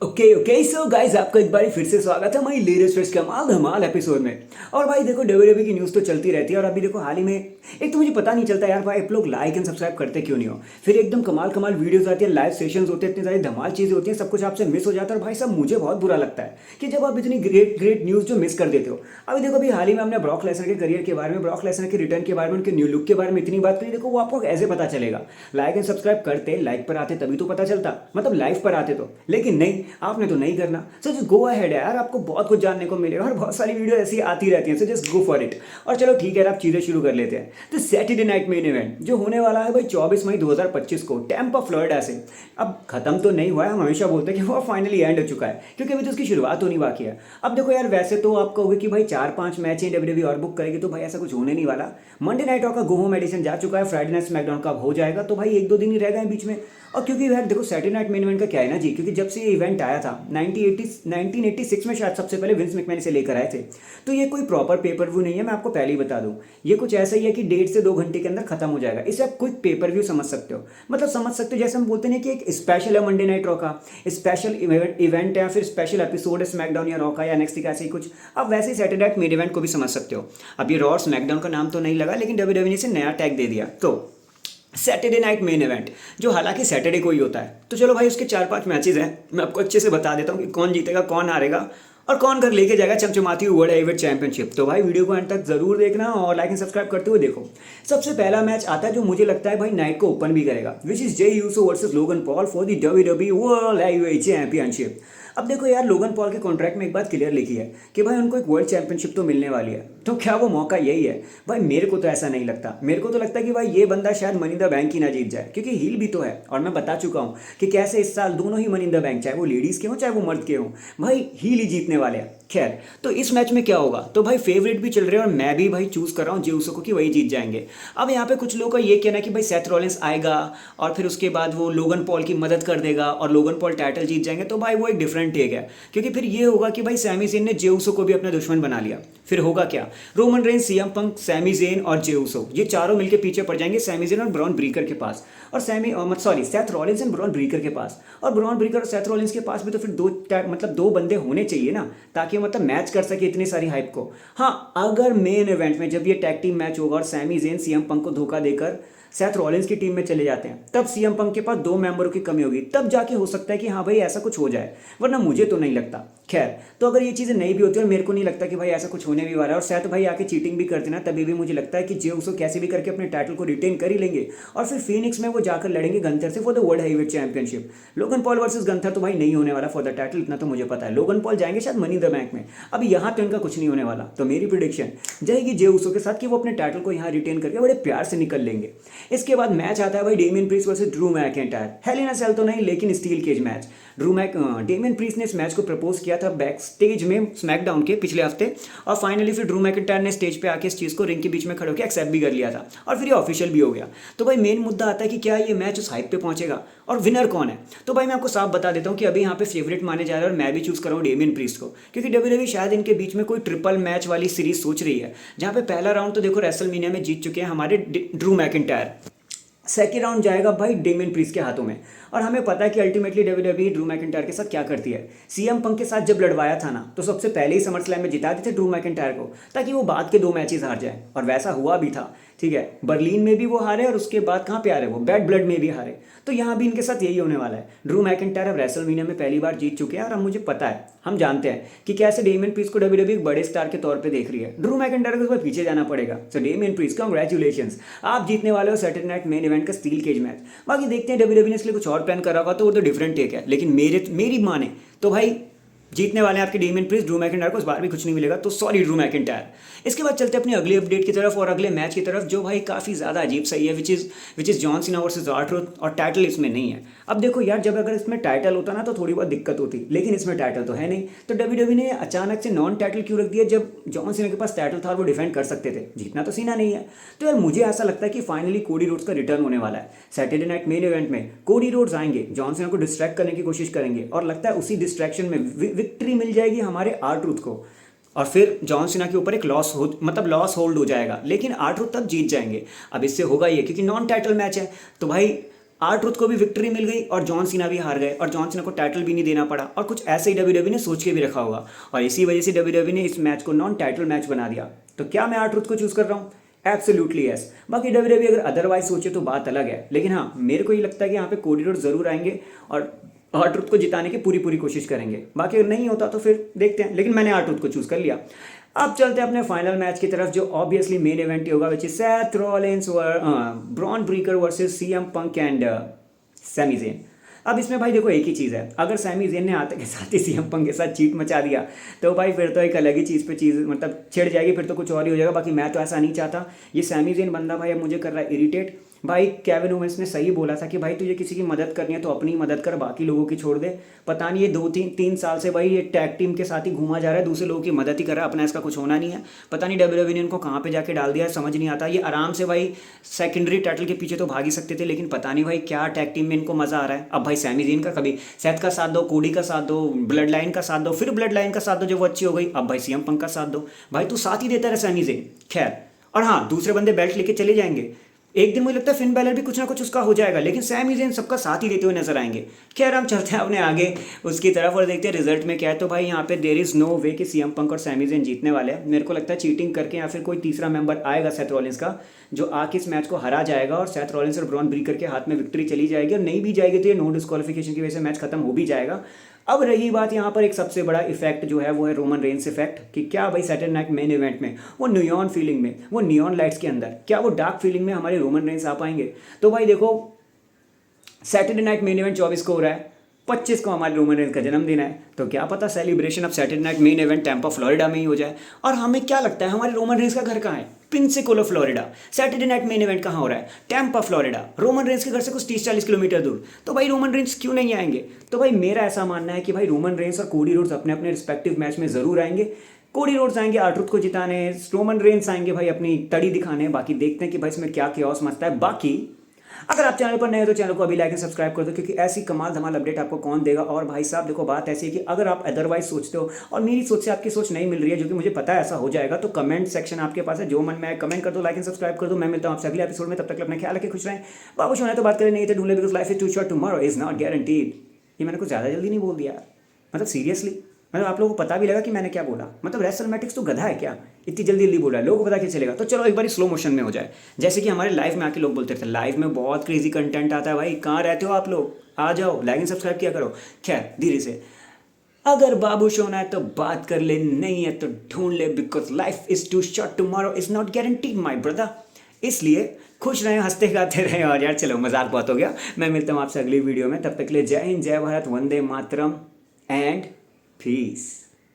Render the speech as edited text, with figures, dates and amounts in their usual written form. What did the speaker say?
Okay so guys, आपका एक बार फिर से स्वागत है हमारी लेटेस्ट कमाल धमाल एपिसोड में। और भाई देखो, डब्ल्यूडब्ल्यूई की न्यूज़ तो चलती रहती है। और अभी देखो हाल ही में एक तो मुझे पता नहीं चलता यार भाई, आप लोग लाइक एंड सब्सक्राइब करते क्यों नहीं हो। फिर एकदम कमाल कमाल वीडियोस आती है, लाइव सेशंस होते हैं, इतनी सारी धमाल चीज़ें होती हैं, सब कुछ आपसे मिस हो जाता है। और भाई साहब मुझे बहुत बुरा लगता है कि जब आप इतनी ग्रेट ग्रेट न्यूज़ जो मिस कर देते हो। अभी देखो, अभी हाल ही में हमने ब्रॉक लेसनर के करियर के बारे में, ब्रॉक लेसनर के रिटर्न के बारे में, उनके न्यू लुक के बारे में इतनी बात करी। देखो वो आपको ऐसे पता चलेगा, लाइक एंड सब्सक्राइब करते, लाइक पर आते तभी तो पता चलता, मतलब लाइव पर आते तो। लेकिन नहीं, आपने तो नहीं करना। सो जस्ट गो अहेड यार, आपको बहुत कुछ जानने को मिलेगा और बहुत सारी वीडियो ऐसी आती रहती हैं। So just go for it. और चलो ठीक है, आप चीज़ें शुरू कर लेते हैं। तो सैटरडे नाइट मेन इवेंट जो होने वाला है भाई 24 मई 2025 को टैम्पा फ्लोरिडा से। अब खत्म तो नहीं हुआ है, हम हमेशा बोलते हैं कि वो फाइनली एंड हो चुका है, क्योंकि अभी तो उसकी शुरुआत होनी बाकी है। अब देखो यार, वैसे तो आप कहोगे कि भाई 4-5 मैच ही डब्ल्यूडब्ल्यूई और बुक करेगी, तो भाई ऐसा कुछ होने नहीं वाला। मंडे नाइट रॉ का गो होम एडिशन जा चुका है, फ्राइडे नाइट स्मैकडाउन का हो जाएगा, तो भाई 1-2 दिन ही रह गए हैं बीच में। और क्योंकि यार देखो, सैटरडे नाइट मेन इवेंट का क्या है ना जी, क्योंकि जब से ये इवेंट आया था 1986 में शायद सबसे पहले विंस मैकमैन इसे लेकर आए थे। तो ये कोई प्रॉपर पेपर व्यू नहीं है, मैं आपको पहले ही बता दूं। ये कुछ ऐसा ही है कि 1.5 से 2 घंटे के अंदर खत्म हो जाएगा। इसे आप क्विक पेपर व्यू समझ सकते हो, मतलब समझ सकते हो जैसे हम बोलते हैं कि एक स्पेशल है मंडे नाइट रॉ का, स्पेशल इवेंट है या फिर स्पेशल एपिसोड है स्मैकडाउन या रॉ का या नेक्स्ट का, ऐसे ही कुछ। आप वैसे ही सैटरडे नाइट मेन इवेंट को भी समझ सकते हो। अब ये रॉ और स्मैकडाउन का नाम तो नहीं लगा, लेकिन डब्ल्यूडब्ल्यूई ने इसे नया टैग दे दिया। तो सैटरडे नाइट मेन इवेंट जो हालांकि सैटरडे को ही होता है। तो चलो भाई, उसके 4-5 मैचेस हैं, मैं आपको अच्छे से बता देता हूँ कि कौन जीतेगा, कौन हारेगा और कौन घर लेके जाएगा चमचमाती हुई वर्ल्ड हेवीवेट चैंपियनशिप। तो भाई वीडियो को एंड तक जरूर देखना और लाइक एंड सब्सक्राइब करते हुए देखो। सबसे पहला मैच आता है जो मुझे लगता है भाई नाइट को ओपन भी करेगा, which is J Uso versus Logan Paul for the WWE world heavyweight championship. अब देखो यार, लोगन पॉल के कॉन्ट्रैक्ट में एक बात क्लियर लिखी है कि भाई उनको एक वर्ल्ड चैंपियनशिप तो मिलने वाली है। तो क्या वो मौका यही है? भाई मेरे को तो ऐसा नहीं लगता। मेरे को तो लगता है कि भाई ये बंदा शायद मनी इन द बैंक ही ना जीत जाए, क्योंकि हील भी तो है। और मैं बता चुका हूँ कि कैसे इस साल दोनों ही मनी इन द बैंक, चाहे वो लेडीज़ के हों चाहे वो मर्द के हों, भाई हील ही जीतने वाले हैं। खैर, तो इस मैच में क्या होगा, तो भाई फेवरेट भी चल रहे हैं और मैं भी भाई चूज कर रहा हूँ जे उसो को कि वही जीत जाएंगे। अब यहाँ पे कुछ लोगों का ये कहना है कि भाई सेथ रॉलिंस आएगा और फिर उसके बाद वो लोगन पॉल की मदद कर देगा और लोगन पॉल टाइटल जीत जाएंगे। तो भाई वो एक डिफरेंट टेक है, क्योंकि फिर ये होगा कि भाई सैमी ज़ेन ने जे उसो को भी अपना दुश्मन बना लिया। फिर होगा क्या, Roman Reigns, CM Punk, Sammy Zayn और जे उसो ये चारों मिलकर पीछे पड़ जाएंगे सैमी ज़ेन और ब्रॉन ब्रीकर के पास, और Seth Rollins and Bron Breakker के पास। और ब्रॉन ब्रीकर और सेथ रॉलिंस के पास भी तो फिर दो बंदे होने चाहिए ना, ताकि मतलब मैच कर सके इतनी सारी हाइप को। हाँ, अगर मेन इवेंट में जब ये टैग टीम मैच होगा और सैमी ज़ेन सीएम पंक को धोखा देकर सेथ रॉलिंस की टीम में चले जाते हैं, तब सीएम पंक के पास 2 मेंबरों की कमी होगी, तब जाके हो सकता है कि हाँ भाई ऐसा कुछ हो जाए, वरना मुझे तो नहीं लगता। खैर, तो अगर ये चीज़ें नहीं भी होती और मेरे को नहीं लगता कि भाई ऐसा कुछ होने भी वाला है, और सेथ भाई आके चीटिंग भी करते ना, तभी भी मुझे लगता है कि जे उसो कैसे भी करके अपने टाइटल को रिटेन कर ही लेंगे और फिर फीनिक्स में वो जाकर लड़ेंगे गंथर से for the world heavyweight championship. Logan Paul versus Gunther तो भाई नहीं होने वाला फॉर द टाइटल, इतना तो मुझे पता है। लोगन पॉल जाएंगे शायद मनी द बैंक में। अब यहाँ तो इनका कुछ नहीं होने वाला, तो मेरी प्रिडिक्शन जाएगी जे उसो के साथ कि वो अपने टाइटल को यहाँ रिटेन करके बड़े प्यार से निकल लेंगे। इसके बाद मैच आता है भाई Damian Priest versus Drew McIntyre. Hell in a Cell तो नहीं, लेकिन steel cage match. Damian Priest ने इस मैच को प्रपोज किया था बैक स्टेज में स्मैकडाउन के पिछले हफ्ते, और फाइनली फिर ड्रू मैकिंटायर ने स्टेज पे आके इस चीज़ को रिंग के बीच में खड़े होकर एक्सेप्ट भी कर लिया था, और फिर ये ऑफिशियल भी हो गया। तो भाई मेन मुद्दा आता है कि क्या ये मैच उस हाइप पे पहुंचेगा और विनर कौन है। तो भाई मैं आपको साफ बता देता हूँ कि अभी यहाँ पे फेवरेट माने जा रहा है और मैं भी चूज कर रहा हूँ डेमियन प्रीस्ट को, क्योंकि डब्ल्यूडब्ल्यूई शायद इनके बीच में कोई ट्रिपल मैच वाली सीरीज सोच रही है, जहाँ पे पहला राउंड तो देखो रेसलमेनिया में जीत चुके हैं हमारे ड्रू मैकिंटायर, सेकेंड राउंड जाएगा भाई डेमियन प्रीस्ट के हाथों में। और हमें पता है कि अल्टीमेटली डब्ल्यूडब्ल्यूई ड्रू मैकिंटायर के साथ क्या करती है। सीएम पंक के साथ जब लड़वाया था ना, तो सबसे पहले ही समर स्लैम में जिता देते ड्रू मैकिंटायर को, ताकि वो बाद के 2 मैचेस हार जाए, और वैसा हुआ भी था। ठीक है, बर्लिन में भी वो हारे और उसके बाद कहाँ पे हारे, वो बैड ब्लड में भी हारे। तो यहाँ भी इनके साथ यही होने वाला है। ड्रू मैकिंटायर अब रेसलमेनिया में पहली बार जीत चुके हैं, और अब मुझे पता है, हम जानते हैं कि कैसे डेमियन प्रीस्ट को डब्ल्यूडब्ल्यूई एक बड़े स्टार के तौर पे देख रही है। ड्रू मैकिंटायर को उसमें पीछे जाना पड़ेगा। सो डेमियन प्रीस्ट कॉन्ग्रेचुलेशंस, आप जीतने वाले हो सैटरडे नाइट मेन इवेंट का स्टील केज मैच। बाकी देखते हैं डब्ल्यूडब्ल्यूई ने इसलिए कुछ और प्लान करा होगा तो वो तो डिफरेंट टेक है, लेकिन मेरी माने तो भाई जीतने वाले हैं आपके डेमियन प्रीस्ट। ड्रू मैकिंटायर को इस बार भी कुछ नहीं मिलेगा, तो सॉरी ड्रू मैकिंटायर। इसके बाद चलते हैं अपनी अगली अपडेट की तरफ और अगले मैच की तरफ, जो भाई काफ़ी ज़्यादा अजीब सही है, which is John Cena versus R-Truth, और टाइटल इसमें नहीं है। अब देखो यार, जब अगर इसमें टाइटल होता ना तो थोड़ी बहुत दिक्कत होती, लेकिन इसमें टाइटल तो है नहीं। तो डब्ल्यूडब्ल्यूई ने अचानक से नॉन टाइटल क्यों रख दिया, जब जॉन सीना के पास टाइटल था और वो डिफेंड कर सकते थे, जीतना तो सीना नहीं है। तो यार मुझे ऐसा लगता है कि फाइनली कोडी रोड्स का रिटर्न होने वाला है सैटरडे नाइट मेन इवेंट में। कोडी रोड्स आएंगे, जॉन सीना को डिस्ट्रैक्ट करने की कोशिश करेंगे, और लगता है उसी डिस्ट्रैक्शन में विक्ट्री मिल जाएगी हमारे R-Truth को, और फिर जॉन सीना के ऊपर एक लॉस होल्ड हो जाएगा, लेकिन R-Truth तब जीत जाएंगे। अब इससे होगा ये, क्योंकि नॉन टाइटल मैच है, तो भाई R-Truth को भी विक्ट्री मिल गई और जॉन सीना भी हार गए और जॉन सीना को टाइटल भी नहीं देना पड़ा और कुछ ऐसे ही WWE ने सोच के भी रखा होगा और इसी वजह से WWE ने इस मैच को नॉन टाइटल मैच बना दिया। तो क्या मैं R-Truth को चूज कर रहा हूँ? Absolutely yes. बाकी WWE अगर अदरवाइज सोचे तो बात अलग है, लेकिन हाँ मेरे को ये लगता है कि यहाँ पे कोडी रोड्स जरूर आएंगे और R-Truth को जिताने की पूरी पूरी कोशिश करेंगे। बाकी अगर नहीं होता तो फिर देखते हैं, लेकिन मैंने R-Truth को चूज कर लिया। अब चलते हैं अपने फाइनल मैच की तरफ, जो ऑब्वियसली मेन इवेंट ही होगा, which is Seth Rollins Bron Breakker versus CM Punk and Sami Zayn. अब इसमें भाई देखो एक ही चीज़ है, अगर सैमी ज़ेन ने आते के साथ ही सीएम पंक के साथ चीट मचा दिया तो भाई फिर तो एक अलग ही चीज़ पे चीज़ मतलब छिड़ जाएगी, फिर तो कुछ और ही हो जाएगा। बाकी मैं तो ऐसा नहीं चाहता। ये सैमी ज़ेन बंदा भाई अब मुझे कर रहा है इरिटेट। भाई केविन ओवेंस ने सही बोला था कि भाई तुझे किसी की मदद करनी है तो अपनी मदद कर, बाकी लोगों की छोड़ दे। पता नहीं ये 2-3 साल से भाई ये टैग टीम के साथ ही घूमा जा रहा है, दूसरे लोगों की मदद ही कर रहा है, अपना इसका कुछ होना नहीं है। पता नहीं WWE ने इनको कहाँ पे जाके डाल दिया है, समझ नहीं आता। ये आराम से भाई सेकेंडरी टाइटल के पीछे तो भाग ही सकते थे, लेकिन पता नहीं भाई क्या टैग टीम में इनको मजा आ रहा है। अब भाई सैमी ज़ेन का कभी सेथ का साथ दो, कोडी का साथ दो, ब्लड लाइन का साथ दो, फिर ब्लड लाइन का साथ दो जब वो अच्छी हो गई, अब भाई सीएम पंक का साथ दो। भाई तू साथ ही देता रहे सैमी ज़ेन। खैर, और हाँ दूसरे बंदे बेल्ट लेके चले जाएंगे, एक दिन मुझे लगता है फिन बैलर भी कुछ ना कुछ उसका हो जाएगा, लेकिन सैमी ज़ेन सबका साथ ही देते हुए नजर आएंगे। खैर हम चलते हैं अपने आगे उसकी तरफ और देखते हैं रिजल्ट में क्या है। तो भाई यहाँ पे देयर इज नो वे कि सीएम पंक और सैमी ज़ेन जीतने वाले हैं। मेरे को लगता है चीटिंग करके या फिर कोई तीसरा मेंबर आएगा सेथ रॉलिंस का, जो आके इस मैच को हरा जाएगा और सेथ रॉलिंस और ब्रॉन ब्रीकर के हाथ में विक्ट्री चली जाएगी, और नहीं भी जाएगी तो ये नो डिस्क्वालिफिकेशन की वजह से मैच खत्म हो भी जाएगा। अब रही बात यहाँ पर एक सबसे बड़ा इफेक्ट जो है वो है रोमन रेंस इफेक्ट, कि क्या भाई सैटरडे नाइट मेन इवेंट में वो नियॉन फीलिंग में, वो नियॉन लाइट्स के अंदर, क्या वो डार्क फीलिंग में हमारे रोमन रेंस आ पाएंगे? तो भाई देखो सैटरडे नाइट मेन इवेंट 24 को हो रहा है, 25 को हमारे रोमन रेंस का जन्मदिन है, तो क्या पता celebration of Saturday night main event Tampa Florida में ही हो जाए। और हमें क्या लगता है हमारे रोमन रेंस का घर कहाँ है? Pensacola Florida. Saturday night main event कहाँ हो रहा है? Tampa Florida. रोमन रेंस के घर से कुछ 30-40 किलोमीटर दूर। तो भाई रोमन रेंस क्यों नहीं आएंगे? तो भाई मेरा ऐसा मानना है कि भाई रोमन रेंस और कोडी रोड्स अपने अपने रिस्पेक्टिव मैच में जरूर आएंगे। कोडी रोड्स आएंगे R-Truth को जिताने, रोमन रेंस आएंगे भाई अपनी तड़ी दिखाने। बाकी देखते हैं कि भाई इसमें क्या chaos मचता है। बाकी अगर आप चैनल पर नए हो तो चैनल को अभी लाइक एंड सब्सक्राइब कर दो, क्योंकि ऐसी कमाल धमाल अपडेट आपको कौन देगा। और भाई साहब देखो बात ऐसी है कि अगर आप अदरवाइज सोचते हो और मेरी सोच से आपकी सोच नहीं मिल रही है, जो कि मुझे पता है ऐसा हो जाएगा, तो कमेंट सेक्शन आपके पास है, जो मन में कमेंट कर दो, लाइक एंड सब्सक्राइब कर दो। मैं मिलता हूँ आपसे अगले एपिसोड में, तब तक अपना ख्याल रखें, खुश रहें। बाबू होना तो बात करें, नहीं तो ढूंढ ले, because life is too short, tomorrow is not guaranteed. ये मैंने कुछ ज़्यादा जल्दी नहीं बोल दिया, मतलब सीरियसली, मतलब आप लोगों को पता भी लगा कि मैंने क्या बोला? मतलब रेसलमैटिक्स तो गधा है क्या, इतनी जल्दी जल्दी बोला, लोगों को पता क्या चलेगा? तो चलो एक बार स्लो मोशन में हो जाए, जैसे कि हमारे लाइव में आके लोग बोलते थे लाइव में बहुत क्रेजी कंटेंट आता है। भाई कहाँ रहते हो आप लोग? आ जाओ, लाइक एंड सब्सक्राइब किया करो। खैर धीरे से, अगर बाबू होना है तो बात कर ले, नहीं है तो ढूंढ ले, because life is too short, tomorrow is not guaranteed my brother. इसलिए खुश रहें, हंसते गाते रहें। और यार चलो मजाक बहुत हो गया, मैं मिलता हूँ आपसे अगली वीडियो में, तब तक के लिए जय हिंद, जय भारत, वंदे मातरम एंड peace।